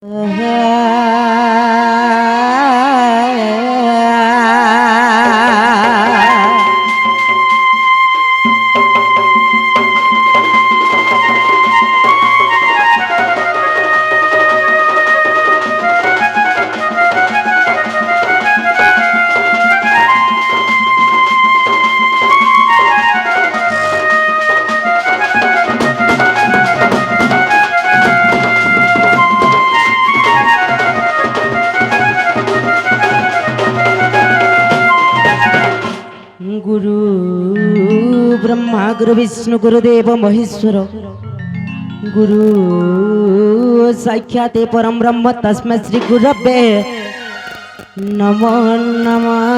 गुरु ब्रह्मा गुरु विष्णु गुरुदेव महेश्वर गुरु साक्षात् परम ब्रह्म तस्मै श्री गुरवे नमो नमः।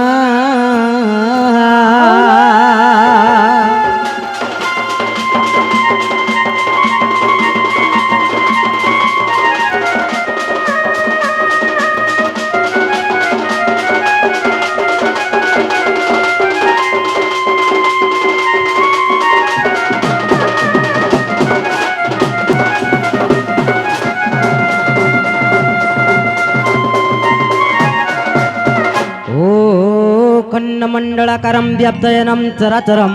कन्नमण्डलाकारं व्याप्तयनं चराचरं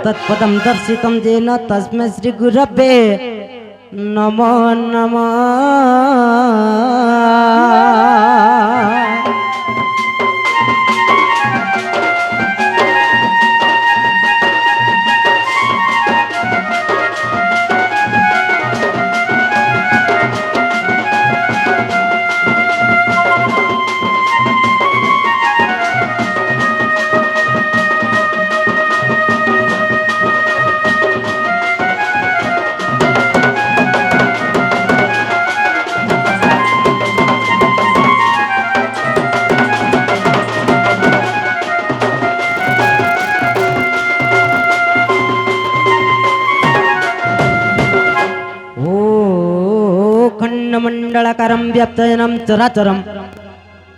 तत्पदं दर्शितं येन तस्मै श्री गुरवे नमो नमः। खण्डमण्डलाकारं व्याप्तयनं चराचरं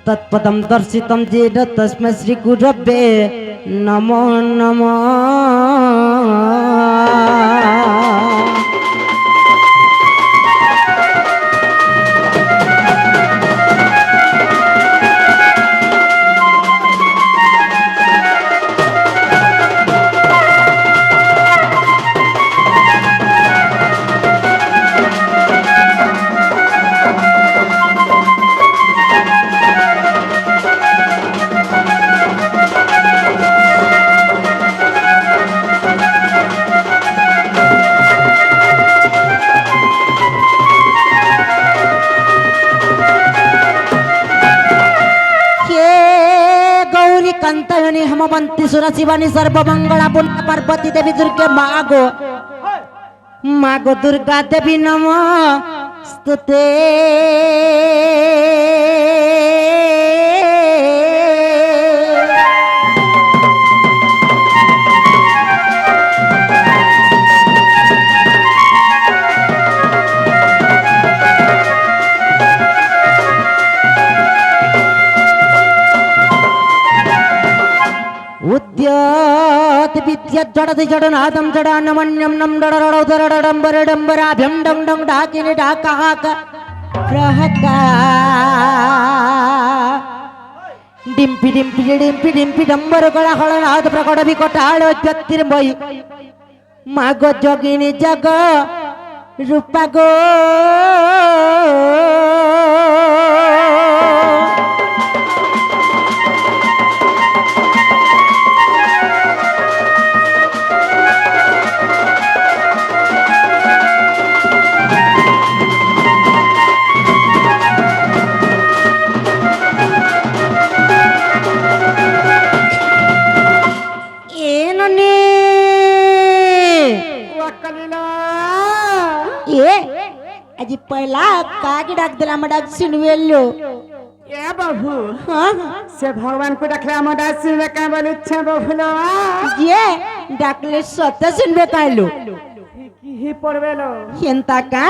तत्पदं दर्शितं येन तस्मै श्री गुरवे नमो नमः। कंतयनी हमवंती सुरशिवानी सर्वमंगला पुण्य पार्वती देवी दुर्गे मागो मागो दुर्गा देवी नमोस्तुते। विद्या जड़ति जड़नादं जड़ानमन्यं नम डरडम्बरडम्बराभ्यं डं डं ढाकिनि ढाकाक प्रहका डिंपि डिंपि डिंपि डिंपि डम्बरगळ हळनाद प्रकट विकटाळ ज्योतिर्मयी मागो जोगिनी जग रूपा गो अजी पहिला कागी डाक दिला मडाक सिनवेल्यो ए बाबू से भगवान को डाकले हम डाक सिनवे का बोल इच्छा बाबूलो ये डाकले सत्य सिनवे कायलो की ही पड़वेलो एंता का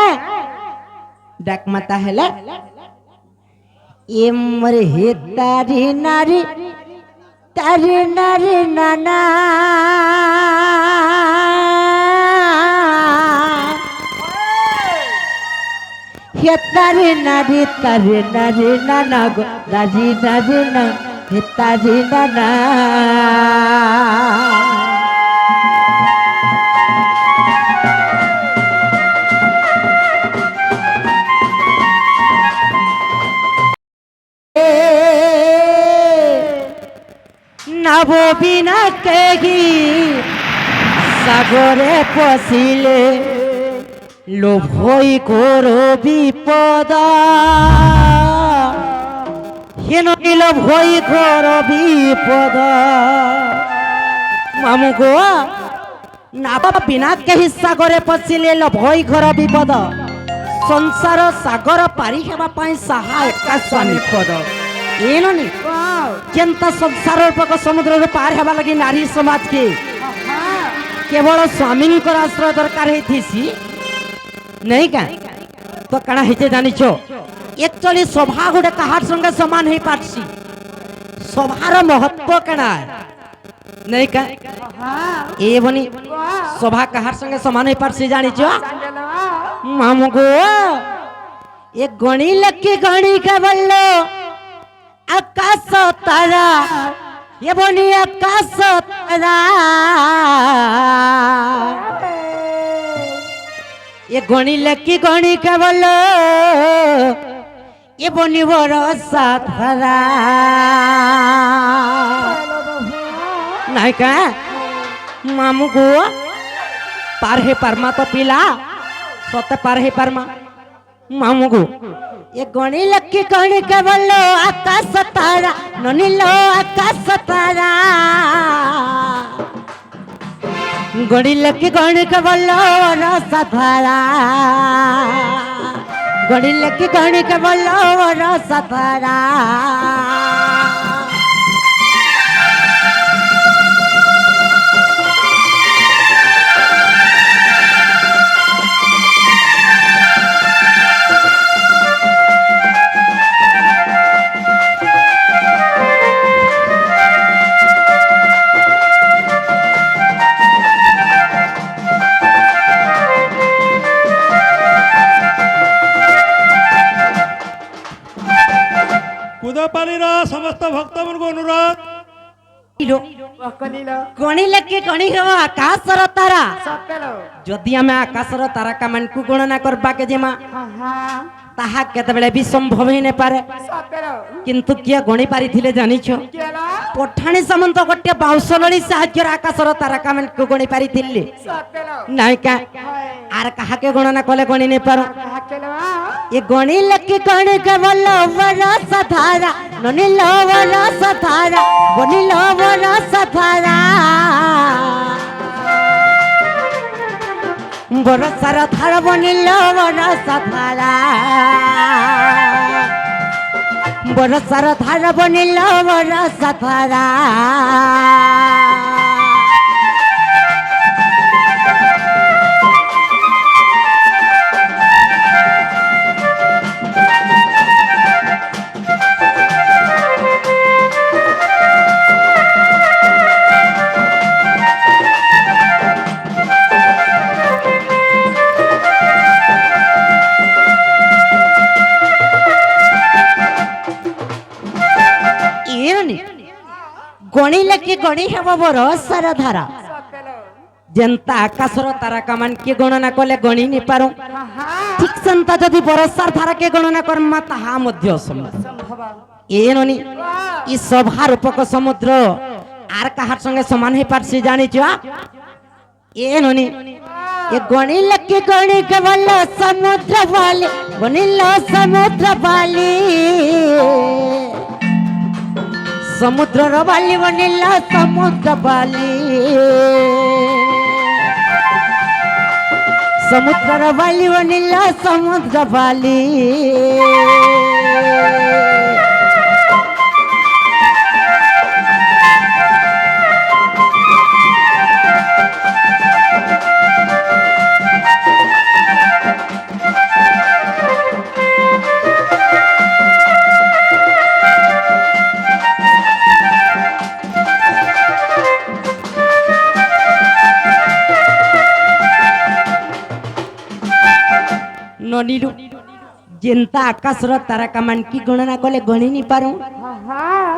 डाक माता हेला एमरे हे तारी नारी नाना হে তারে নারে না গো নারে না হে তারে না নাব বিনা কেহি সাগরে পশিলে লোভই কর বিপদ হেন লোভই কর বিপদ মামু গো নাব বিনা কেহি সাগরে পশিলে লোভই ঘর বিপদ সংসার সাগর পারি হেবা পাই সাহা একা স্বামী পদ এননি যেন্তা সংসার পক সমুদ্র পার হেবা লাগি নারী সমাজ কে কেবল স্বামীঙ্কর আশ্রয় দরকার হইতিছি नहीं क्या तो कणा हिचे जानी छो एक्चुअली सभा गोटे कहार संगे समान ही पारसी सभार महत्व कणा नहीं क्या ए बनी सभा कहार संगे समान ही पारसी जानी छो मामू गो एक गणी लक्की गणी के बल्लो आकाश तारा ये बनी आकाश तारा ये गणी लकी गणी केवल ये बनी भरोसा धरा नहीं का मामू गो पार है परमा तो पिला सोते पार है परमा मामू गो ये गणी लकी गणी केवल आकाश तारा ननीलो आकाश तारा गणी लकी गणी केवल रस धारा गणी लकी गणी केवल रस धारा समस्त भक्त मन को अनुरोध गणी लकी गणी हेबा आकाशर तारा जदि आमे आकाशर तारा का मन को गणना करबा के जेमा ताहा केतबेले भी संभव ही ने पारे किंतु किया गणी पारी थिले जानि छो पठाणी सामंत गोटे बाउसलणी साहाय्य आकाशर तारा का मन को गणी पारी थिले नाही का आर कहा के गणना कले गणी ने पारो ये गणी लकी गणी केवल वरस धारा ननी लवरस धारा बनी लवरस धारा बरसार धारा बनी लवरस धारा बरसार धारा बनी लवरस धारा गणी लकी गणी हेब बरसार धारा जेंता आकाशर तारा का मान के गणना कले गणी नि पारो ठीक संता जदि बरसार धारा के गणना करमा ताहा मध्य संभव एननी ई सभा रूपक समुद्र आर कहार संगे समान हे पारसी जानि छ एननी ये गणी लकी गणी केवल समुद्र वाली बनिलो समुद्र वाली समुद्र बाली बनिला समुद्र बाली समुद्र बाली बनिला समुद्र बाली ଯେନ୍ତା ଆକାଶର ତାରକା ମାନକି ଗଣନା କଲେ ଗଣି ନି ପାରୁ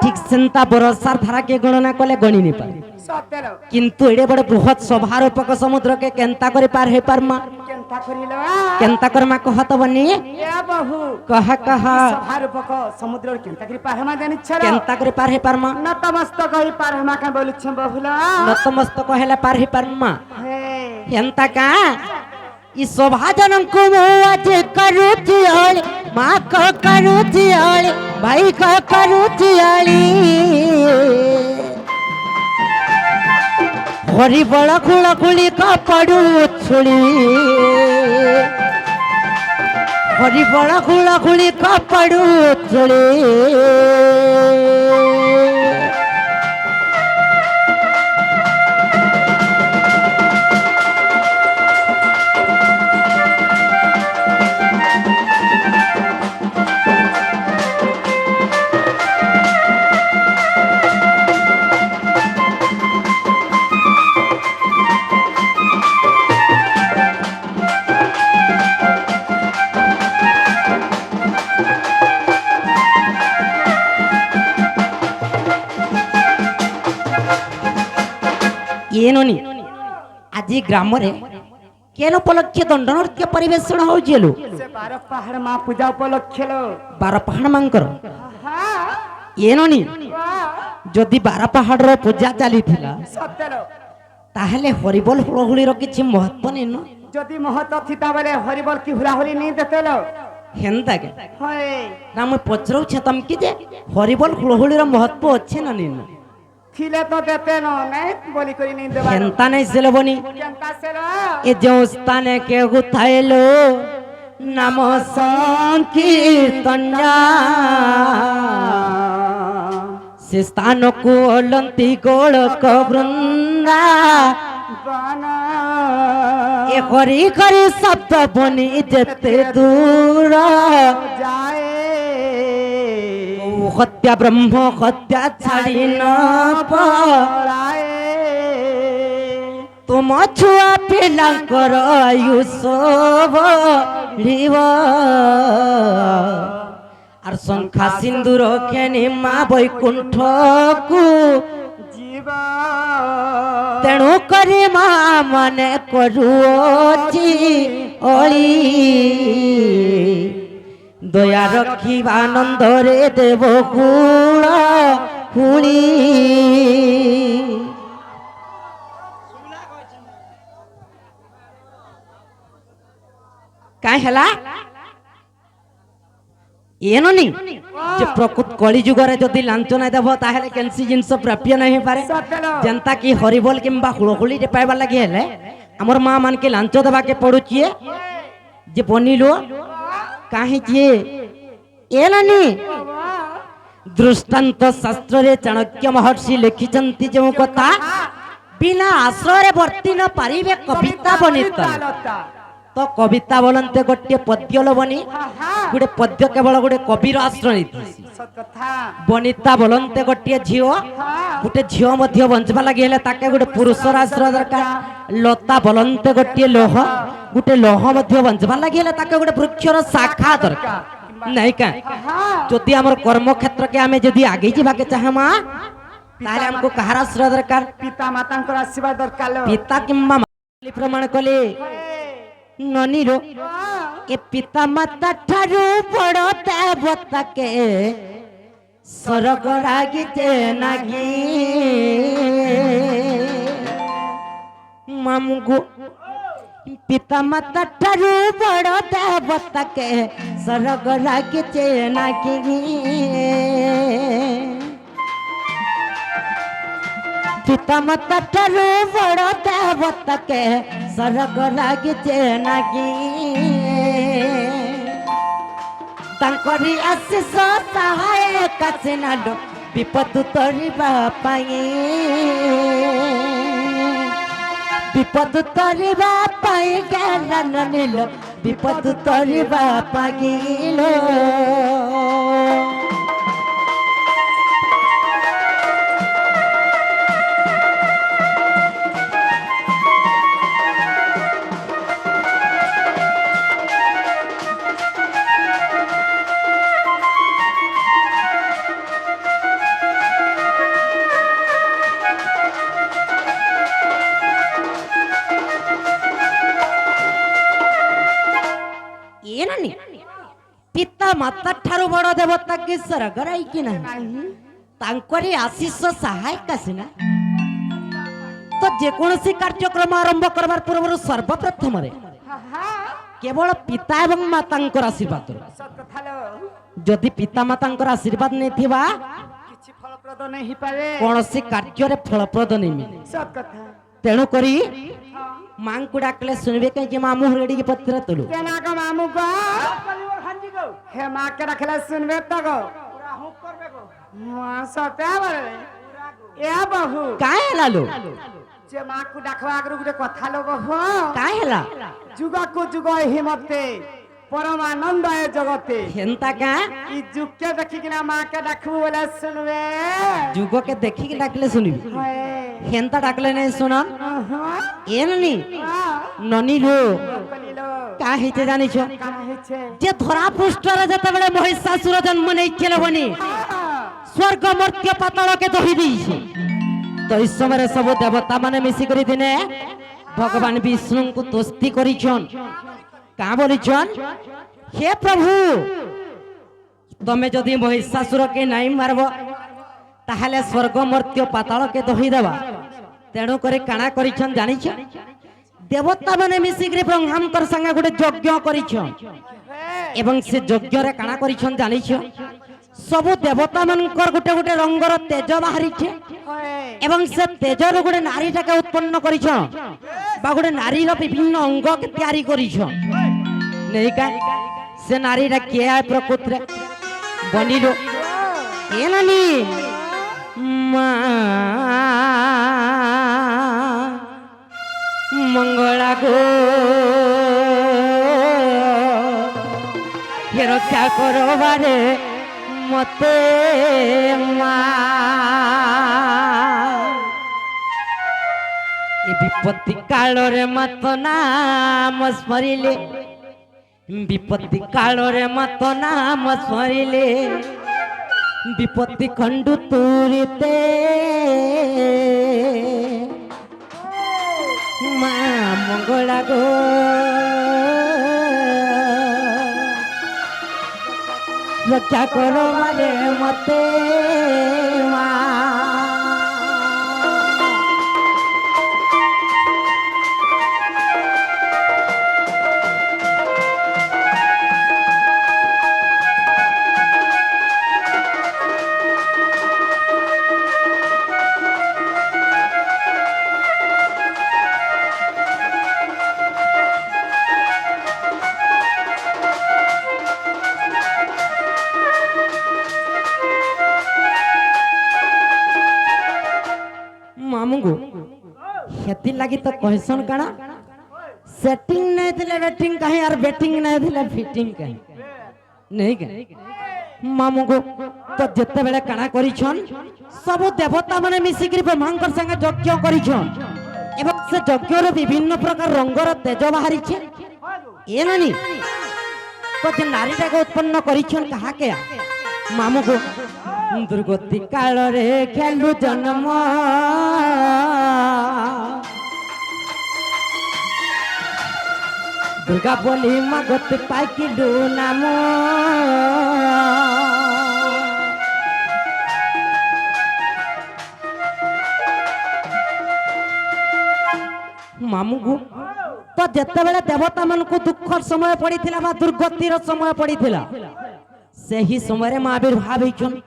ଠିକ ସେନ୍ତା ବରସାର ଧାରାକେ ଗଣନା କଲେ ଗଣି ନି ପାରୁ ସତେର କିନ୍ତୁ ଏଡେ ବଡ ବୃହତ ସଭାରୂପକ ସମୁଦ୍ରକେ କେନ୍ତା କରି ପାର ହେଇ ପାରମା କେନ୍ତା କରିଲ କେନ୍ତା କରମା କହତ ବନି ଏ ବହୁ କହ କହ ସଭାରୂପକ ସମୁଦ୍ର କେନ୍ତା କରି ପାରମା ଜାଣିଛର କେନ୍ତା କରି ପାର ହେଇ ପାରମା ନତମସ୍ତକ ହେଇ ପାରମା କା ବୋଲୁଛ ବହୁଲ ନତମସ୍ତକ ହେଲେ ପାର ହେଇ ପାରମା ହେ ಎಂತ ಕಾ ಈ ಶೋಭಾಜನಂಕು ಅಜ್ಜಿ ಕರುಚಿ ಅಳಿ ಮಾಕ ಕರುಚಿ ಅಳಿ ಬೈಕ ಕರುಚಿ ಅಳಿ ಹರಿ ಬಳ ಕುಳ ಕುಳಿ ಕಪಡು ಉಚ್ಚುಳಿ ಹರಿ ಬಳ ಕುಳ ಕುಳಿ ಕಪಡು ಉಚ್ಚುಳಿ ಏನೋನಿ ଆଜି ଗ୍ରାମରେ କେନ ଉପଲକ୍ଷେ ଦଣ୍ଡ ନୃତ୍ୟ ପରିବେଷଣ ହଉଛି ଏଲୁ ସେ ବାର ପାହାଡ ମା ପୂଜା ଉପଲକ୍ଷେ लो ବାର ପାହାଡ଼ ମାଙ୍କର ಏನೋನಿ ଯଦି ବାର ପାହାଡ଼ର ପୂଜା ଚାଲିଥିଲା ସତେର ତାହେଲେ ହରିବୋଲ ହୁଳହୁଳିର କିଛି ମହତ୍ଵ ନେଇନ ଯଦି ମହତ ଥିତା ବେଲେ ହରିବଲ କି ହୁଲାହୁଲି ନି ଦେତେଲ ହେନ୍ତା କେ ହଏ ନା ମୁଁ ପଚରଉଛେ ତମକି ଯେ ହରିବୋଲ ହୁଳହୁଳିର ମହତ୍ଵ ଅଛି ନା ନେଇନ ଥିଲେ ତ ଦେତେ ନ ନାଇଁ ବୋଲି କରି ନି ଦେବା ହେନ୍ତା ନାଇଁ ସେଲେ ବନି କେନ୍ତା ସେଲ ଏ ଯେଉଁ ସ୍ଥାନେ କେ ଗୁଥାଇलो ନାମ ସଂକୀର୍ତ୍ତନ ସେ ସ୍ଥାନକୁ ଓଲନ୍ତି ଗୋଳକ ବୃନ୍ଦା ବାନା ଏ ହରି କରି ଶବ୍ଦ ବନି ଯେତେ ଦୂର ଯାଏ ହତ୍ୟା ବ୍ରହ୍ମ ହତ୍ୟା ଛାଡ଼ି ନ ପଳାଏ ତୁମ ଛୁଆ ପିଲାଙ୍କର ଆୟୁଷ ବଢ଼ିବ আর শঙ্খা সিন্দুর কেনে মা বৈকুণ্ঠকু ଯିବା তেণু করে মা মানে করুছি অলি দয়া রখিবা আনন্দরে দেব কুল হুড়ি কাই হেলা ಏನೋನಿ যে প্রকৃত কলি যুগরে যদি লাঞ্চ নাই দেব তাহলে কেনসি জিনিস প্রাপ্য নাই পারে যেন্তা কি হরিবল কিংবা হুড়হুড়ি পাইবার লাগি হেলে আমার মা মানকে লাঞ্চ দেবাকে পড়ুছি যে বনিলো কাহিঁকি এলানি দৃষ্টান্ত শাস্ত্রে চাণক্য মহর্ষি লিখিছন্তি যে কথা বিনা আশ্রয়ে বর্তি ন পারিবে কবিতা বনিত তো কবিতা বলতে গোটে পদ্য লবনি গোটে পদ্য কেবল গোটে কবির আশ্রয় କଥା বনিতা বলতে গোটে ঝিও গোটে ঝিও মধ্য বঞ্চবা লাগি হলে তাকে গোটে পুরুষর আশ্রয় দরকার লতা বলতে গোটে লোহ গোটে লোহ মধ্য বঞ্চবা লাগি হলে তাকে গোটে বৃক্ষর শাখা দরকার নাই কা যদি আমার কর্মক্ষেত্রকে আমি যদি আগে যাবাকে চাহমা তাহলে আমাকে কাহার আশ্রয় দরকার ପିତା ମାତାଙ୍କର ଆଶୀର୍ବାଦ ଦରକାର लो পিতা কিংবা মাতা প্রমাণ কলে ননিরো এ পিতা মাতা ঠারু বড় দেবতাকে স্বর্গ রাগিতে নাগি মামুগো পিতা মাতা ঠারু বড় দেবতাকে স্বর্গ রাগিতে নাগি পিতা মাতা ঠারু বড় দেবতাকে স্বর্গ লাগিছে নাকি তাঙ্করি আশিষ সহায় কাছে নাডো বিপদ তরিবা পাই বিপদ তরিবা পাই জ্ঞান নিল বিপদ তরিবা পাগিল ପିତା ମାତା ଠାରୁ ବଡ଼ ଦେବତା କି ସ୍ୱର୍ଗରେ କି ନାହିଁ ନାହିଁ ତାଙ୍କରି ଆଶିଷ ସହାୟକ ସିନା ତ ଯେକୌଣସି କାର୍ଯ୍ୟକ୍ରମ ଆରମ୍ଭ କରବାର ପୂର୍ବରୁ ସର୍ବପ୍ରଥମରେ କେବଳ ପିତା ଏବଂ ମାତାଙ୍କର ଆଶୀର୍ବାଦ ସତ କଥା ଲୋ ଯଦି ପିତା ମାତାଙ୍କର ଆଶୀର୍ବାଦ ନେଇଥିବା କିଛି ଫଳପ୍ରଦ ନାହିଁ ହେଇପାରେ କୌଣସି କାର୍ଯ୍ୟରେ ଫଳପ୍ରଦ ନେଇ ମିଳେ ସତ କଥା ତେଣୁ କରି ମାଙ୍କୁ ଡାକିଲେ ଶୁଣିବେ କାହିଁକି ମାମୁଁ ହରେଡ଼ିକି ପତ୍ର ତୁଲୁ केना को मामू को हे माँ के रखले सुनबे तो गो हाँ सत्या बरे ए बहू କାଇଁ ହେଲା ଲୋ जे माँ को डाकवा आगरू गुटे कथा लो बहू କାଇଁ ହେଲା जुग को जुग हिमते परमानंद है जगते ହେନ୍ତା କାଁ ई जुग के देखी किना माँ के डाकबू बोले सुनबे ଯୁଗକେ ଦେଖିକି ଡାକିଲେ ଶୁଣିବି हाय ହେନ୍ତା ଡାକିଲେ ନାଇଁ ଶୁଣ हाँ ଏନନି ନନି ଲୋ कलिलो କାଁ ହେଇଛେ ଜାଣିଛ काना है छे ଯେ ଧରା ପୃଷ୍ଠରେ ଯେତେବେଳେ ମହିଷାସୁର ଜନ୍ମ ନେଇଥିଲେ ବନି ସ୍ୱର୍ଗ ମର୍ତ୍ୟ ପାତାଳକେ ଦହି ଦେଇଛି ତ ଏଇ ସମୟରେ ସବୁ ଦେବତା ମାନେ ମିଶିକରି ଦିନେ ଭଗବାନ ବିଷ୍ଣୁଙ୍କୁ ଦୋସ୍ତି କରିଛନ୍ କାଁ ବୋଲିଛନ୍ ହେ ପ୍ରଭୁ ତମେ ଯଦି ମହିଷାସୁରକେ ନାଇଁ ମାରବ ତାହେଲେ ସ୍ୱର୍ଗ ମର୍ତ୍ୟ ପାତାଳକେ ଦହି ଦେବା ତେଣୁ କରି କାଣା କରିଛନ୍ ଜାଣିଛ ଦେବତା ମାନେ ମିଶିକରି ବ୍ରହ୍ମାଙ୍କର ସାଙ୍ଗେ ଗୋଟେ ଯଜ୍ଞ କରିଛନ୍ ଏବଂ ସେ ଯଜ୍ଞରେ କାଣା କରିଛନ୍ ଜାଣିଛ ସବୁ ଦେବତା ମାନଙ୍କର ଗୋଟେ ଗୋଟେ ରଙ୍ଗର ତେଜ ବାହାରିছে ଏବଂ ସେ ତେଜରୁ ଗୋଟେ ନାରୀଟାকে ଉତ୍ପନ୍ନ କରିଛନ୍ ବା ଗୋଟେ ନାରୀର ବିଭିନ୍ନ ଅଙ୍ଗକେ ତିଆରି କରିଛନ୍ ନେଇକା ସେ ନାରୀଟା କିଏ ଆଏ ପ୍ରକୃତରେ ବନିଲୋ ଏ ନାନୀ ମା ମଙ୍ଗଳା ଗো হে রক্ষা করবারে মতে মা এ বিপত্তি কালরে মত নাম স্মরিলে বিপত্তি কালরে মত নাম স্মরিলে বিপত্তি খণ্ডু তুরিতে মা মঙ্গলা গো রক্ষা করো মানে মতে মা ମାମୁଙ୍କୁ ହେତି ଲାଗି ତ କହିସନ୍ କାଣା ସେଟିଂ ନାଇଁ ଥିଲେ ବେଟିଂ କାହିଁ ଆର ବେଟିଂ ନାଇଁ ଥିଲେ ଫିଟିଂ କାହିଁ ନେଇ କେ ମାମୁଙ୍କୁ ତ ଯେତେବେଳେ କାଣା କରିଛନ୍ ସବୁ ଦେବତା ମାନେ ମିଶିକିରି ବ୍ରହ୍ମାଙ୍କର ସାଙ୍ଗେ ଯଜ୍ଞ କରିଛନ୍ ଏବଂ ସେ ଯଜ୍ଞର ବିଭିନ୍ନ ପ୍ରକାର ରଙ୍ଗର ତେଜ ବାହାରିছে ଏ ନାନି ତ ଯେ ନାରୀଟାକୁ ଉତ୍ପନ୍ନ କରିଛନ୍ କାହାକେ ମାମୁଙ୍କୁ ଦୁର୍ଗତି କାଳରେ ଖେଲୁ ଜନ୍ମ দুর্গা বলি মাগত পাইকিলু নাম মামুগু তো যেতেবেলে দেবতা মানকু দুঃখর সময় পড়িছিলা বা দুর্গতির সময় পড়িছিলা ସେହି ସମୟରେ ମା ଆବିର୍ଭାବ ହେଇଛନ୍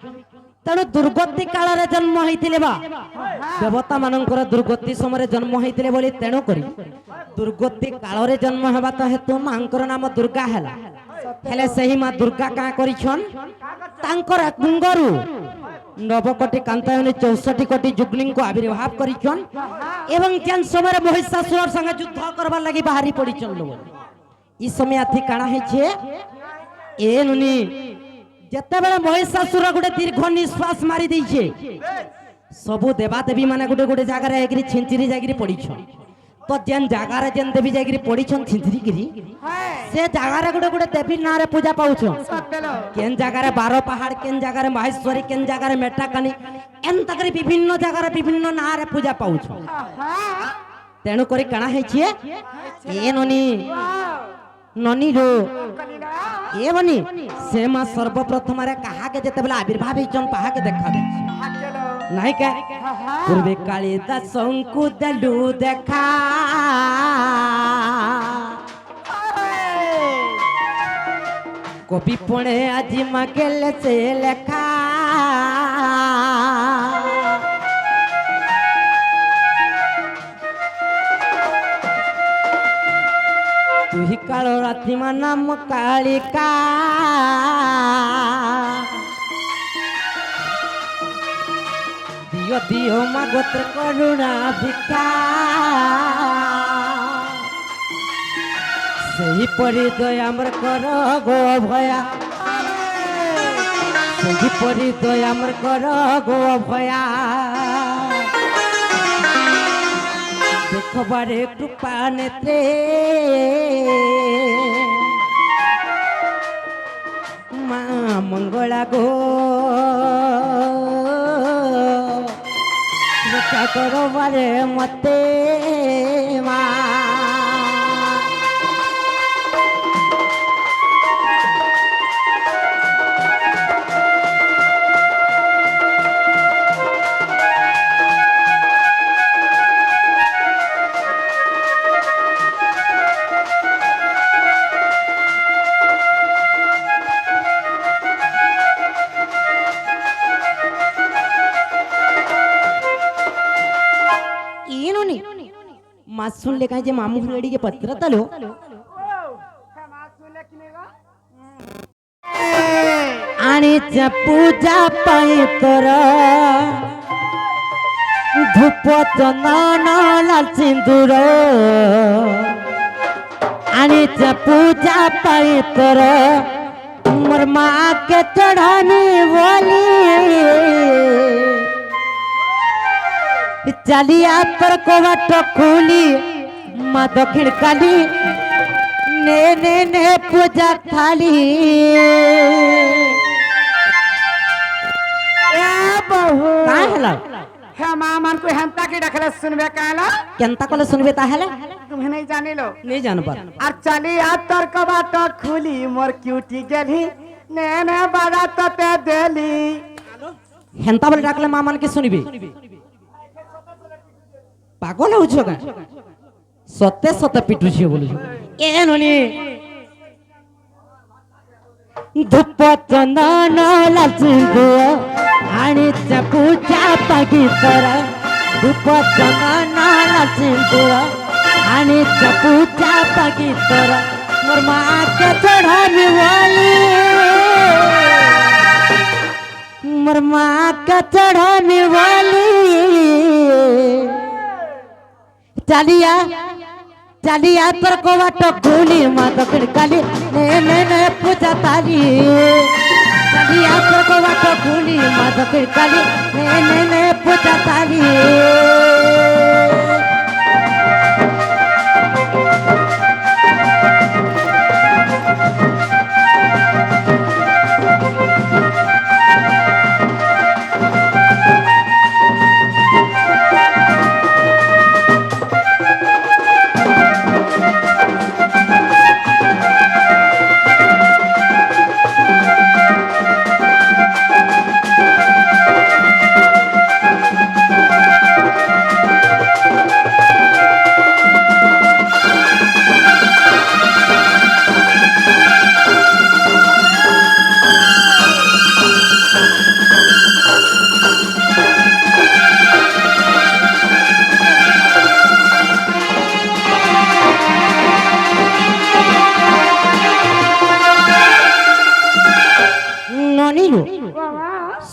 ତେଣୁ ଦୁର୍ଗତି କାଳରେ ଜନ୍ମ ହେଇଥିଲେ ବା ଦେବତା ମାନଙ୍କର ଦୁର୍ଗତି ସମୟରେ ଜନ୍ମ ହେଇଥିଲେ ବୋଲି ତେଣୁ କରି ଦୁର୍ଗତି କାଳରେ ଜନ୍ମ ହେବା ତ ହେତୁ ମାଙ୍କର ନାମ ଦୁର୍ଗା ହେଲା ହେଲେ ସେହି ମା ଦୁର୍ଗା କାଁ କରିଛନ୍ ତାଙ୍କର ଅଙ୍ଗରୁ ନବକୋଟି କାନ୍ତାୟନି 64 କୋଟି ଯୁଗ୍ନିଙ୍କୁ ଆବିର୍ଭାବ କରିଛନ୍ ଏବଂ ଯେନ୍ ସମୟରେ ମହିଷାସୁର ସଙ୍ଗେ ଯୁଦ୍ଧ କରବାର ଲାଗି ବାହାରି ପଡ଼ିଛନ୍ ଲୋକ ଇ ସମୟ ଆଥି କାଣା ହେଇଛେ ଏ नुनी ଯେତେବେଳେ ମହିଷାସୁର ଗୋଟେ ଦୀର୍ଘ ନିଶ୍ୱାସ ମାରି ଦେଇଛେ ସବୁ ଦେବାଦେବୀ ମାନେ ଗୋଟେ ଗୋଟେ ଜାଗାରେ ଯାଇକିରି ଛିଞ୍ଚିରି ଯାଇକିରି ପଡ଼ିଛନ୍ ତ ଯେନ୍ ଜାଗାରେ ଯେନ୍ ଦେବୀ ଯାଇକିରି ପଡ଼ିଛନ୍ ଛିଞ୍ଚିରିକିରି ସେ ଜାଗାରେ ଗୋଟେ ଗୋଟେ ଦେବୀ ନାଁରେ ପୂଜା ପାଉଛନ୍ କେନ୍ ଜାଗାରେ ବାର ପାହାଡ଼ କେନ୍ ଜାଗାରେ ମାହେଶ୍ୱରୀ କେନ୍ ଜାଗାରେ ମେଟାକାନି ଏନ୍ତା କରି ବିଭିନ୍ନ ଜାଗାରେ ବିଭିନ୍ନ ନାଁରେ ପୂଜା ପାଉଛନ୍ ତେଣୁ କରି କାଣା ହେଇଛେ ଏ नुनी ନନୀରୁ कलिला ଏ ବନି ସେ ମା ସର୍ବପ୍ରଥମରେ କାହାକେ ଯେତେବେଳେ ଆବିର୍ଭାବ ହେଇଛନ୍ ତାହାକେ ଦେଖା ଦେଇଛି हाकेलो ନାଇଁ କେ हा हा ପୂର୍ବେ କାଳିଦାସଙ୍କୁ ଦେଲୁ ଦେଖା কবি পড়ে আজি মাগেলে সে লেখা তুই কাল রাত্রিমা নাম কালিকা দিও দিও মা গোত্র করুণা ভিক্ষা ସେହିପରି ଦୟାମର କର ଗୋ ଭୟା ସେହିପରି ଦୟାମର କର ଗୋ ଭୟା ଦେଖବାରେ କୃପା ନେତ୍ରେ ମା ମଙ୍ଗଳା ଗୋ ରକ୍ଷା କରବାରେ ମତେ ମା माँ सुन ले जे मामू रेडी के पत्र तलो आणि पूजा पाई तोर धूप चंदन लाल सिंदूर आणि पूजा पाई तोर मोर माँ के चढ़ानी बोली चालिया तर कोवाट खुली माँ दक्षिण काली ने ने ने पूजा थाली ए बहू का हला हे मां मन को हंता के रखले सुनबे काला केंता कोले सुनबे ता हला तुम्हें नहीं जाने लो नहीं जान पर और चली आ तर कबाट खुली मोर क्यूटी गेली ने ने बारा तते देली हेंता बोले डाकले माँ मन के सुनबे पागल होछ का सत्य सत्य पिटू छियो बोलु ए ननी धूप चंदन लाचिंदो आणि पूजा पागी तर धूप चंदन लाचिंदो आणि पूजा पागी तर मोर माँ के चढ़ानी वाली मोर माँ के चढ़ानी वाली चालिया चालिया तर को बाट खुली माँ दक्षिण काली ने ने ने पूजा ताली चालिया तर को बाट खुली माँ दक्षिण काली ने ने ने पूजा ताली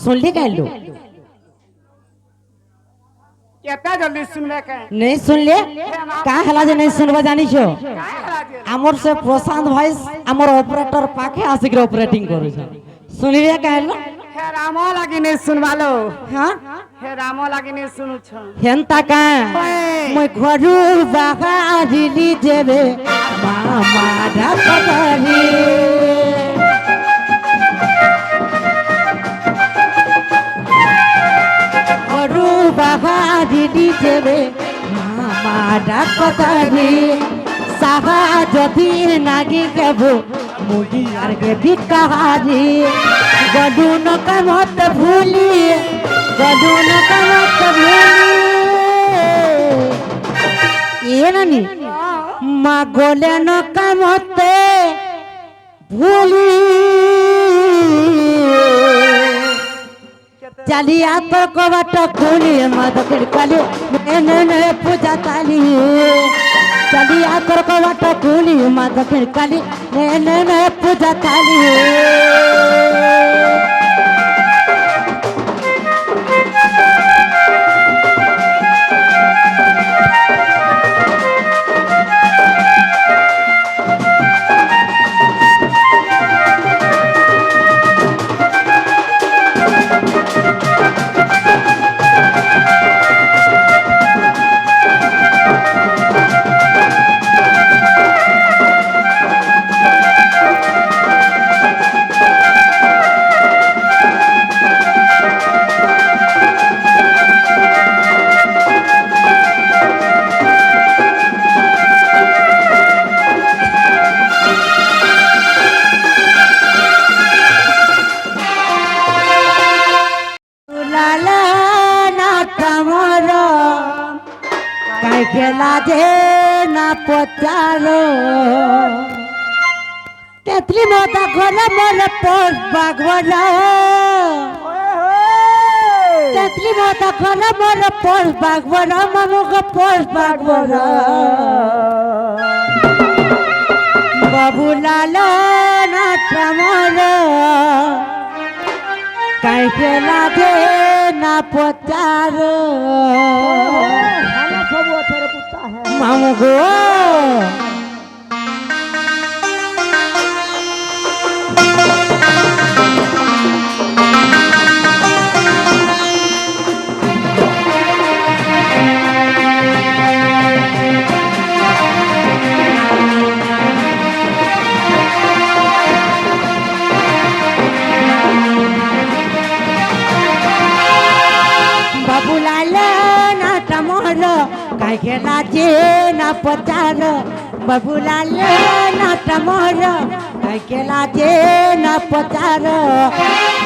सुन ले कह लो केता जल्दी सुनबे के नहीं सुन ले का हला जे नहीं सुनबा जानी छो काय हला जे हमर से प्रशांत भाई हमर ऑपरेटर पाखे आसिक ऑपरेटिंग करू छ सुनबे कहलो हे रामो लागी नहीं सुनवालो हां हे रामो लागी नहीं सुनु छ हेंता का মই ঘরু বাহারিলি দেবে মামা ডাকতারি ঘরু বাহারিলি দেবে মামা ডাকতারি তাহা যদি নাগি কেব মুগি আর গে ভিকারি গডুন কামত ভুলি গডুন কামত ভুলি এরানি মা গোলেন কামতে ভুলি চালিয়া তো কবাট খুলি মাদকের কালি নে পূজা তালি চালিয়া তোর কবাট খুলি মাদকের কালি নে পূজা তালি খেলা যে না পচারো তেতলি মতা ঘরে মরে পোষ বাগবরা তেতলি মতা ঘরে মরে পোষ বাগবরা মামুকে পোষ বাগবরা বাবুলাল না টমর কাই খেলা যে না পচারো মামু গো বাবুলাল না টমর কাই খেলা যে না পচার বাবুলাল না টমর কাই খেলা যে না পচার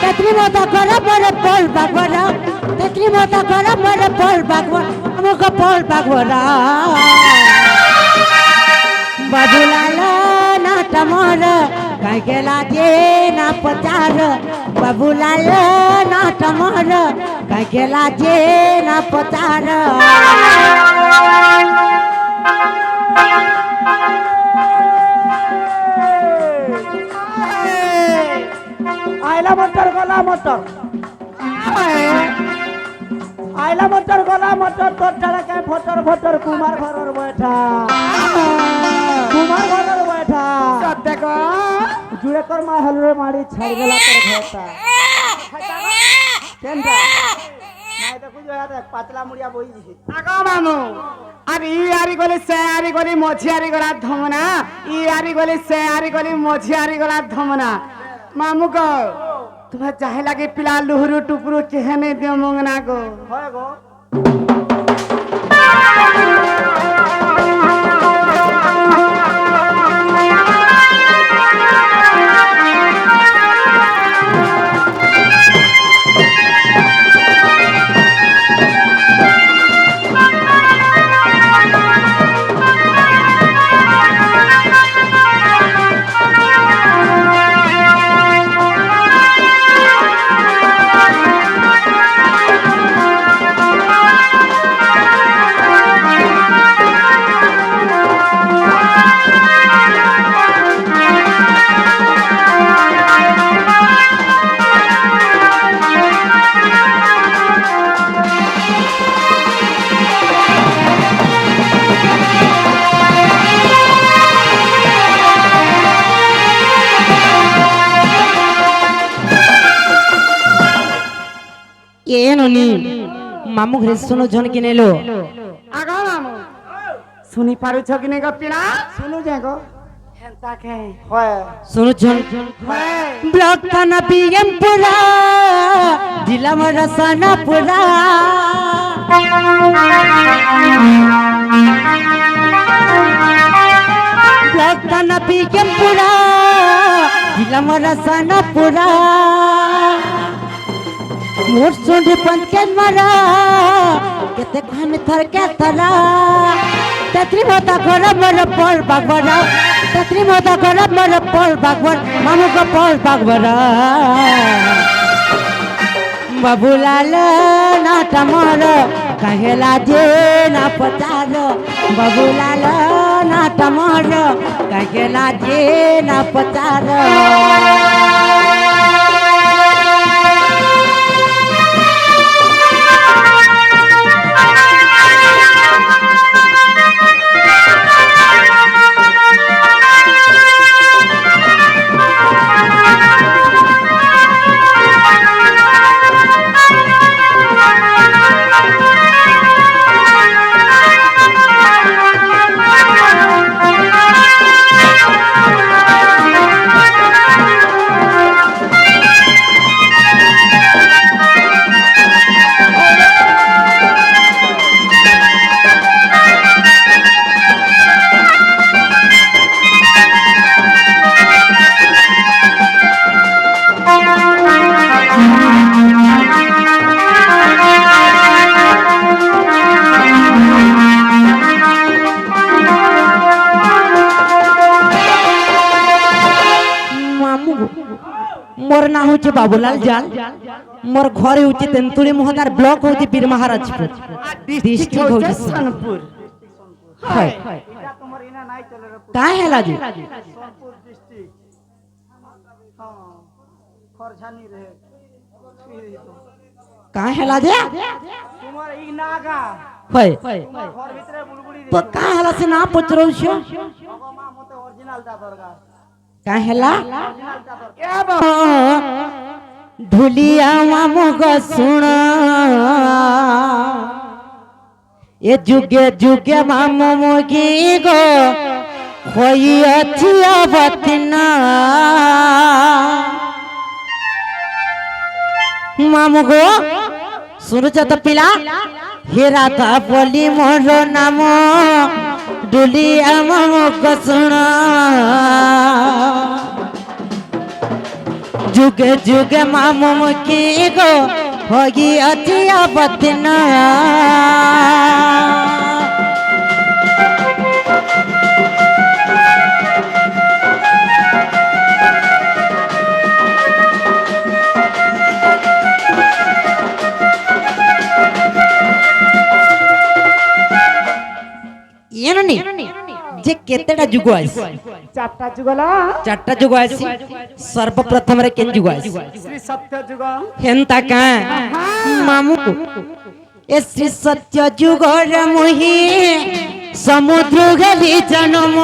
তেতলি মতো করে পরে পল বাগবরা তেতলি মতো করে পরে পল বাগবরা আমাকে পল বাগবরা বাবুলাল না টমর কাই খেলা যে না পচার বাবুলাল না টমর কাই খেলা যে না পচার আইলা মোটর গলা মোটর আইলা মোটর গলা মোটর তোর ছাড়া কে ফটর ফটর কুমার ঘরের বৈঠা কুমার ঘরের বৈঠা দেখ জুড়ে কর মা হলরে মারি ছাই গলা তোর ঘরটা কেনটা নাই তো কুজ দেখ পাতলা মুড়িয়া বই দিছে আগা মামু আর ই আরি গলি সে আরি গলি মঝি আরি গলা ধমনা ই আরি গলি সে আরি গলি মঝি আরি গলা ধমনা মামু গো तुम्हें चाहे लगे पिला लुहरू टुकरू चेहने दियो मंगना गो হয় গো ಏನೋನಿ ಮಾಮು ঘরে শুনো জন কিনেলো আগা মামু শুনি পারুছ কি নে গো পিলা শুনু যে গো হেনতা কে হয় শুনো জন ব্লক থানা পিএম পুরা দিলাম রসানা পুরা के पूरा दिला मोरा साना पूरा मोर सुंड पंच के मरा केते खान थर के तरा तत्री मोता घर मोर पर बागवरा तत्री मोता घर मोर पर बागवर मामू को पर बागवरा बाबूलाल नाटा मोर कहेला जे ना पचार बाबूलाल नाटा मोर कहेला जे ना पचार मोर ना होचे बाबूलाल जाल मोर घर होचे तेंतुली मोहदार ब्लॉक होचे बीर महाराजपुर डिस्ट्रिक्ट होचे सोनपुर हाय এটা তোমার ইনা নাই চলে রে का हैला जी सोनपुर डिस्ट्रिक्ट हां খরঝানি রে का हैला जे তোমার ই নাগা हाय তোমার ঘর ভিতরে বুড়বুড়ি तो का हैला से ना पूछ रहो छो মা মতে অরিজিনাল টা দরকার का हैला অরিজিনাল টা দরকার ढुलिया मामो को सुन ए जुगे जुगे मामो मोगी गो खोई अच्छिया बतना मामो गो सुनो तो पिला हेरा था बोली मोर नाम ढुलिया मामो को सुन जुगे जुगे मामू की गो होगी अतिया बतना ಏನನಿ जे केतेटा जुग आइस চারটা যুগলা चारटा जुग आइस सर्वप्रथम रे केन जुग आइस শ্রী সত্য যুগ हेंता का मामू ए श्री सत्य जुग रे मोहि समुद्र गली जन्म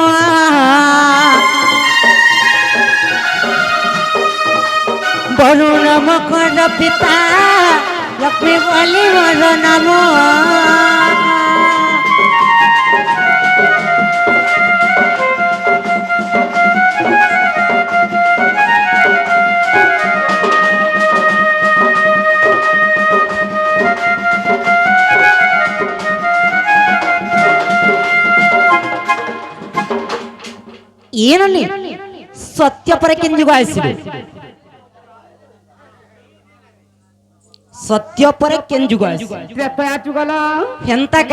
वरुण मकर पिता लक्ष्मी बलि मोर नाम ಏನಲ್ಲಿ ಸತ್ಯ ಪರಕ್ಕೆ ಜುಗಾಯಿಸಿದೆ ಸತ್ಯ ಪರಕ್ಕೆ ಜುಗಾಯಿಸಿದೆ ত্রেতয়া যুগলা ಎಂತಕ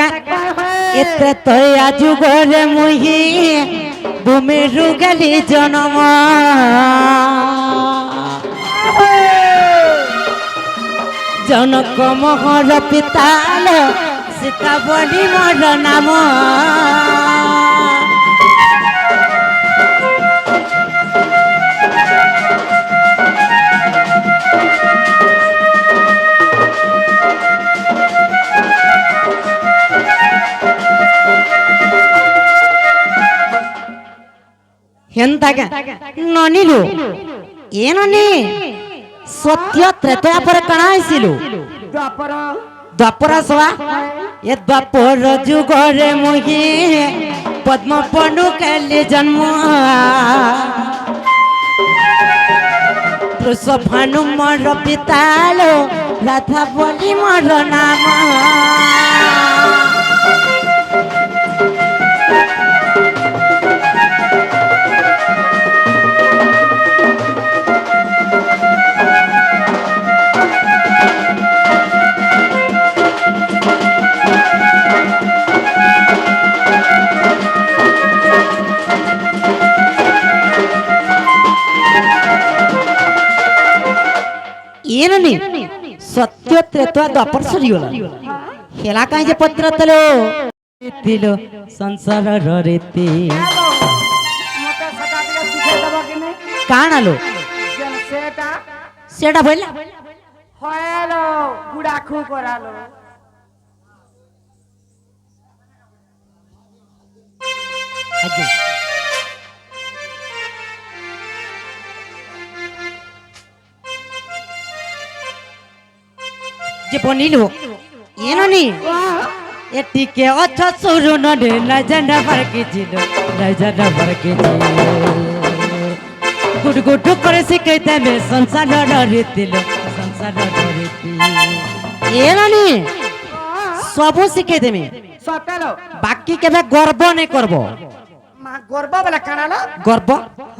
ಎತ್ರತಯ ಜುಗರೆ ಮುಹಿ ಭೂಮಿ ರುಗಲಿ ಜನಮ जनक मोहर पिताल सीता बड़ी मोर नाम ಎಂತಾಗ ನನಿಲು ಏನನಿ सत्य त्रेतया पर कणा आइसिलु দ্বাপর द्वापर सवा ए द्वापर जुगरे मोहि पद्म पनु कैले जन्म पुरुष भानु मोर पितालो राधा बोली मोर नाम ಏನನಿ ಸತ್ಯ ತ್ರೇತ ದ್ವಾಪರ ಸರಿಯೋಲ ಹೇಳಾ ಕಾಯಿ যে পত্র তলো দিল সংসারর রীতি মতে সেটা দিকে শিখাই দেব কি নাই কাণ আলো যেন সেটা সেটা বললা হয়লো গুড়া খু করালো আজ্ঞা যে বনিলো ಏನನಿ ಎಟ್ಟಿಗೆ ಒಚ್ಚ ಸುರು ನಡೆ ನಜನ ಬರ್ಕಿಜಿಲು ನಜನ ಬರ್ಕಿಜಿ ಗುಡ್ ಗುಡ್ করে শিখাইতে মে সংসার রীতিল সংসার রীতি ಏನনি সবু শিখাই দেমে সতেলো বাকি কেবে গর্ব নে করব মা গর্ব বলে কানালো গর্ব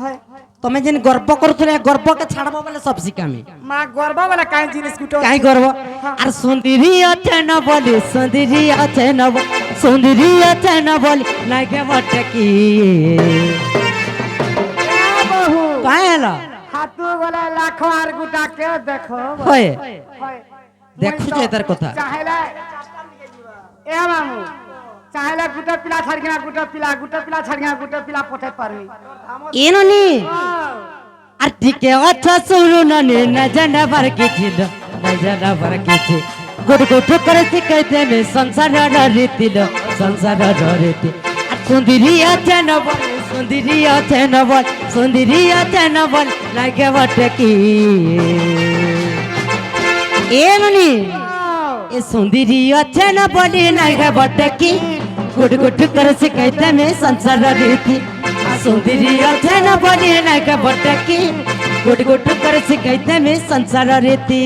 হয় তুমি যেন গর্ব করুলে গর্ব কে ছাড়ব বলে সব শিখামি মা গর্ব বলে কাই জিনিস গুটো কাই গর্ব আর সুন্দরী আছে না বলি সুন্দরী আছে না সুন্দরী আছে না বলি লাগে বটে কি বহু কাই হলো হাতু বলে লাখো আর গুটা কে দেখো হয় হয় দেখুছ এটার কথা চাহেলা এ মামু চাহেলা গুটা পিলা ছাড়িনা গুটা পিলা ছাড়িনা গুটা পিলা পঠাই পারবি ಏನನಿ আর টিকে অচ্ছা সুরু ননে নজনা বরকিছিল নজনা বরকিছি গুড গুড করে শিখাইতে মে সংসার রীতিল সংসার রীতি আর সুন্দরী আছে না বল সুন্দরী আছে না বল সুন্দরী আছে না বল লাগে বটে কি ಏನনি এ সুন্দরী আছে না বলি লাগে বটে কি গুড গুড করে শিখাইতে মে সংসার রীতি সুন্দরী আছে না বলি লাগে বটে কি গুড গুড করে শিখাইতে মে সংসার রীতি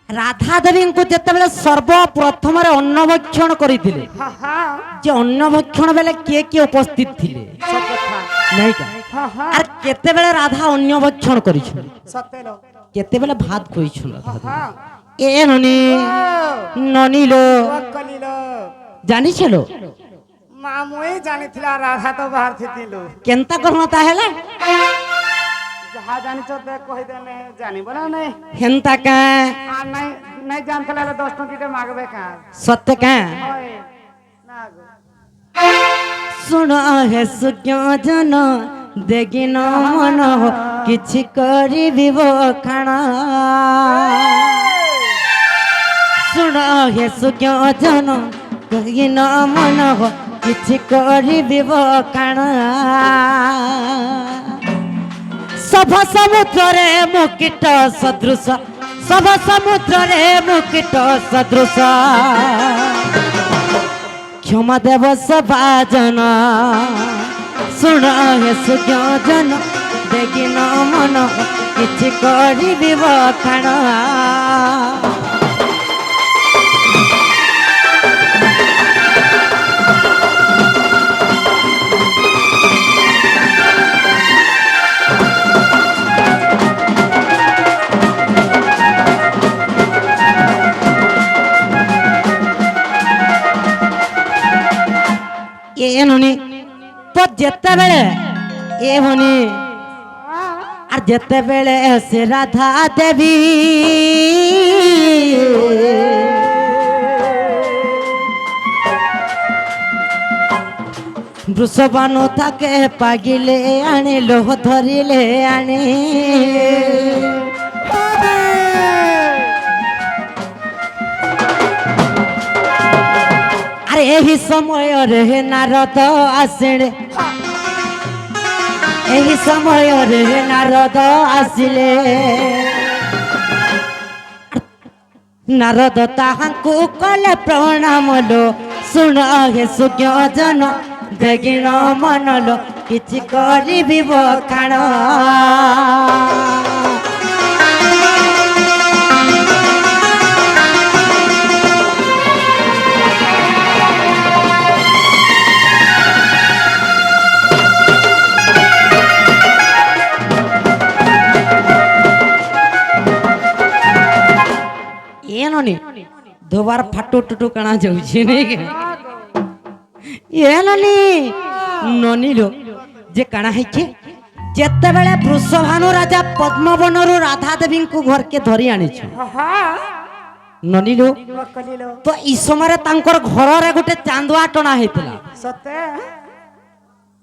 রাধা দেবীଙ୍କୁ ଯେତେବେଳେ ସର୍ବପ୍ରଥମରେ ଅନ୍ନଭକ୍ଷଣ କରିଥିଲେ হা হা যে ଅନ୍ନଭକ୍ଷଣ ବେଲେ କିଏ କିଏ ଉପସ୍ଥିତ ଥିଲେ সব কথা ନାଇଁ କା হা হা আর କେତେବେଳେ ରାଧା ଅନ୍ନଭକ୍ଷଣ କରିଛନ୍ତି সতেলো କେତେବେଳେ ভাত ଖୋଇଛନ୍ତି রাধা হা দেবী। এ ননি ননিলো কলিলো জানিছিল মা মুই জানিছিলা রাধা তো বাহার থিতিল কেনতা করনা তাহলে যাহা জানিছ তে কই দেনে জানিব না নাই হেনতা কা আর নাই নাই জানতলা 10 টঙ্কিতে মাগবে কা সত্য কা হয় না গো শুণ হে সুজ্ঞান দেখিন মন কিছু করিবিব খানা শুণ হে সুজ্ঞান দেখিন মন কিছু করিবিব খানা সভ সমুদ্রে মুকিট সদৃশ সভ সমুদ্রে মুকিট সদৃশ ক্ষমা দেব সভাজন শুণ হে সুজ্ঞান দেখিন মন কিছু করিবিব খাণ ಏನನಿ তো যেতেবেলে এমনি আর যেতেবেলে সে রাধা দেবী বৃষবাণু তাকে পাগিলে আনে লোহ ধরিলে আনে আর এই সময় রে নারদ আসেন ଏହି ସମୟରେ ନାରଦ ଆସିଲେ ନାରଦ ତାହାଙ୍କୁ କଲେ ପ୍ରଣାମ ଲୋ ଶୁଣ ହେ ସୁଜ୍ଞଜନ ବେଗିନ ମନଲୋ କିଛି କରିବି ବଖାଣ ಏನೋನಿ ದುವಾರ ಫಾಟು ಟುಟು ಕಾಣ ଯାଉଛି ନାଇଁ ಏನೋನಿ ନନିଲୋ ଯେ କାଣା ହେଇଛି ଯେତେବେଳେ ବୃଷଭାନୁ ରାଜା ପଦ୍ମବନରୁ ରାଧା ଦେବୀଙ୍କୁ ଘରକେ ଧରି ଆଣିଛ ନନିଲୋ କଲିଲୋ ତ ଇ ସମୟରେ ତାଙ୍କର ଘରରେ ଗୋଟେ ଚାନ୍ଦୁଆ ଟଣା ହେଇଥିଲା ସତେ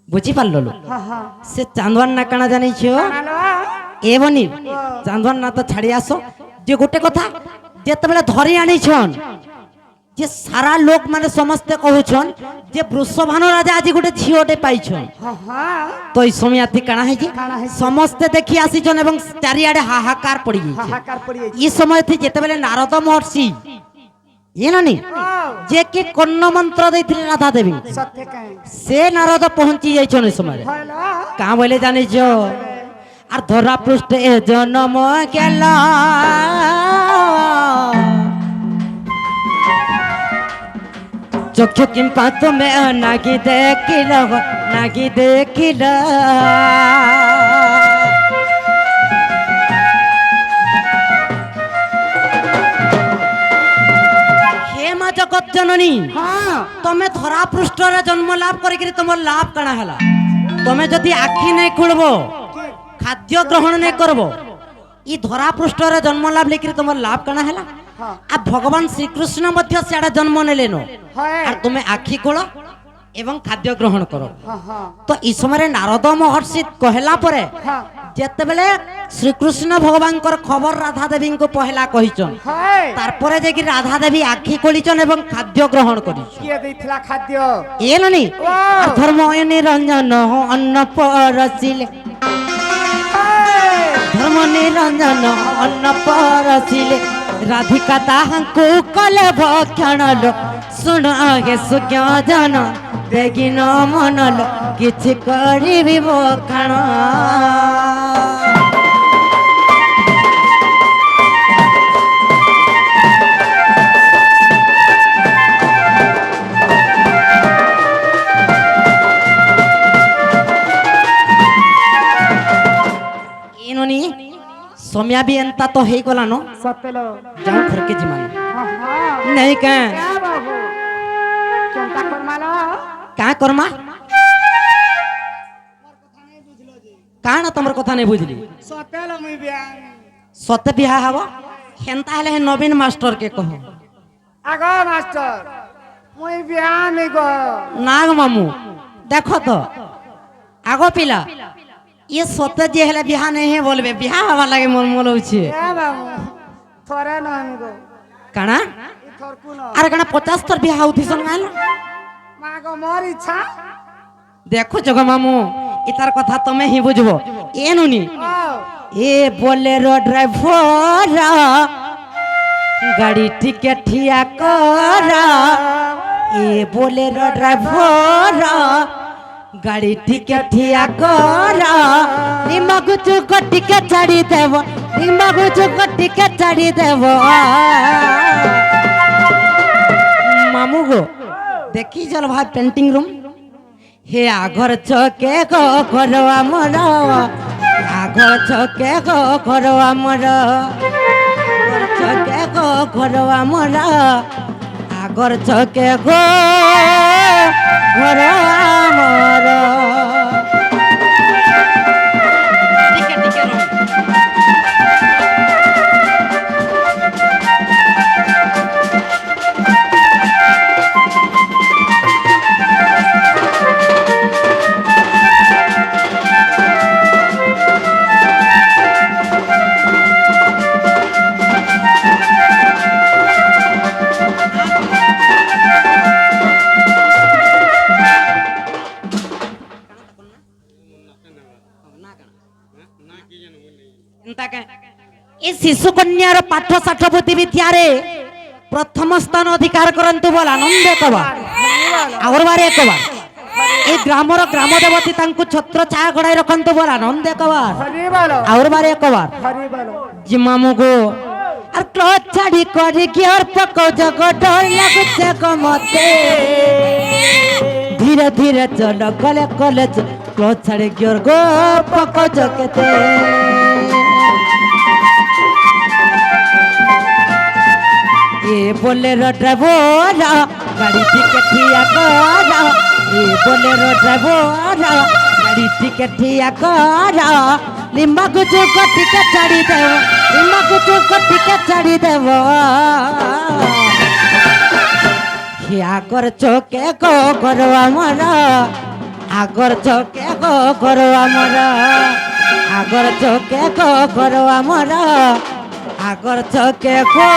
ବୁଝିପାରିଲ ଲୋ ସେ ଚାନ୍ଦୁଆର ନା କାଣା ଜାଣିଛ କାଣାଲୋ ଏ ବନି ଚାନ୍ଦୁଆର ନା ତ ଛାଡ଼ି ଆସ ଯେ ଗୋଟେ କଥା ଯେତେବେଳେ ଧରି ଆଣିଛନ୍ যে সারা লোক মানে সমস্তে কহুছন যে বৃষভানু রাজা আজ গোটে ঝিওটে পাইছন তো এই সময়তে কাଣା হয়েছে সমস্তে দেখি আসিছন এবং চারিআডে হাহাকার পড়ি গেছে হাহাকার পড়ি যাইছে এই সময়তে যেতেবেলে নারদ মহর্ষি জানি যে কে কর্ণ মন্ত্র দেইଥିଲେ রাধা দেবী সত্যি কাই সে নারদ পৌঁছি যাইছন এই সময় হলো কা বলে জানিছ আর ধরা পৃষ্ঠে এ জন্ম গেলা চক্ষু কিম্পা তুমি নাগি দেখিল নাগি দেখিল হে মা জগৎ জননী হ্যাঁ তুমি ধরা পৃষ্ঠরে জন্ম লাভ করিকি তোমার লাভ কাଣା হেলা তুমি যদি আখি নাই খুলব খাদ্য গ্রহণ নাই করব ই ধরা পৃষ্ঠরে জন্ম লাভ লেকিরি তোমার লাভ কাଣା হেলা আর ভগবান শ্রীকৃষ্ণ মধ্য সেটা জন্ম নেলেন হ্যাঁ আর তুমি আখি খোল এবং খাদ্য গ্রহণ কর হ্যাঁ তো এই সময় নারদ মহর্ষি কহিলা পরে হ্যাঁ যেতেবেলে শ্রীকৃষ্ণ ভগবানଙ୍କର খবর রাধা দেবীଙ୍କୁ পহলা কহিছন হ্যাঁ তারপরে দেখি রাধা দেবী আখি খোলিছন এবং খাদ্য গ্রহণ করিছন কিয়ে দেইছিলা খাদ্য এলনি ধর্ম নিরঞ্জন অন্ন পরশিলে ধর্ম নিরঞ্জন অন্ন পরশিলে রাধিকা তাহাଙ୍କୁ কলে ভক্ষণ শুণ হে সুজ্ঞজন বেগিন মনল କିଛି କରିବି বখাণ ಏನೋನಿ ಸೌಮ್ಯ ಬಿ ಅಂತ ତ ହେଇଗଲାନ ସତେଲୋ ଯାଉ ଘରକେ ଯିମାନି ହଁ ହଁ ନାଇଁ କା क्या बाबू चिंता करमालो କା କର୍ମା କାଣା ତମର କଥା ନାଇଁ ବୁଝିଲି ସତେଲୋ ମୁଇ বিয়া ସତେ ବିହା ହବ ହେନ୍ତା ହେଲେ ହେ ନବୀନ ମାଷ୍ଟର କେ କହ আগ মাস্টার মুই বিয়া নি গো ନାଗ ମାମୁ ଦେଖ ତ ଆଗ ପିଲା ଇଏ ସତେ ଯିଏ ହେଲେ ବିହା ନେଇ হে বলবে বিহা হবার লাগে মন মলଉଛି এ বাবু থরে নহি গো কাଣା ই থর কুন আরে কাଣା 50 থর বিহা হউথিছন গাল মা গো মোর ইচ্ছা দেখো জগ মামু ইতার কথা তুমি হি বুঝবো এনুনি ও এ बोलेरो ড্রাইভার গাড়ি টিকে ঠিয়া কর এ बोलेरो ড্রাইভার গাড়ি টিকে ঠিয়া কর নিমগু চুক টিকে ছাড়ি দেব নিমগু চুক টিকে ছাড়ি দেব মামু গো দেখি চল ভাই পেন্টিং রুম হে আগর চকে গো ঘর আমার আগর চকে গো ঘর আমার আগর চকে গো ঘর আমার আগর চকে গো ঘর আমার টিকে টিকে রুম ଏ ଶିଶୁ କନ୍ୟାର ପାଠ ଷାଠ ବୁଦ୍ଧି ବିଦ୍ୟାରେ ପ୍ରଥମ ସ୍ଥାନ ଅଧିକାର କରନ୍ତୁ ବୋଲ ଆନନ୍ଦ କବା ଆହୁରି ବାରେ କବା এই গ্রামর গ্রাম দেবতী তাঙ্কু ছত্র চা গড়াই রখন্তু বল আনন্দ কবার হরি বলো আউর বারে কবার হরি বলো জিমামুগো আর ক্লথ ছাড়ি করে কি আর পকো জগত লাগুছে কমতে ধীরে ধীরে চল কলে কলে ক্লথ ছাড়ি কি আর গো পকো জগতে এ बोलेरो ड्राइवर गाड़ी टिकट ठिया कर ए बोलेरो ड्राइवर गाड़ी टिकट ठिया कर लिम्बा कुछ को टिकट छाड़ी देव लिम्बा कुछ को टिकट छाड़ी देव क्या कर चोके को करो हमरा आगर चोके को करो हमरा आगर चोके को करो हमरा आगर चोके को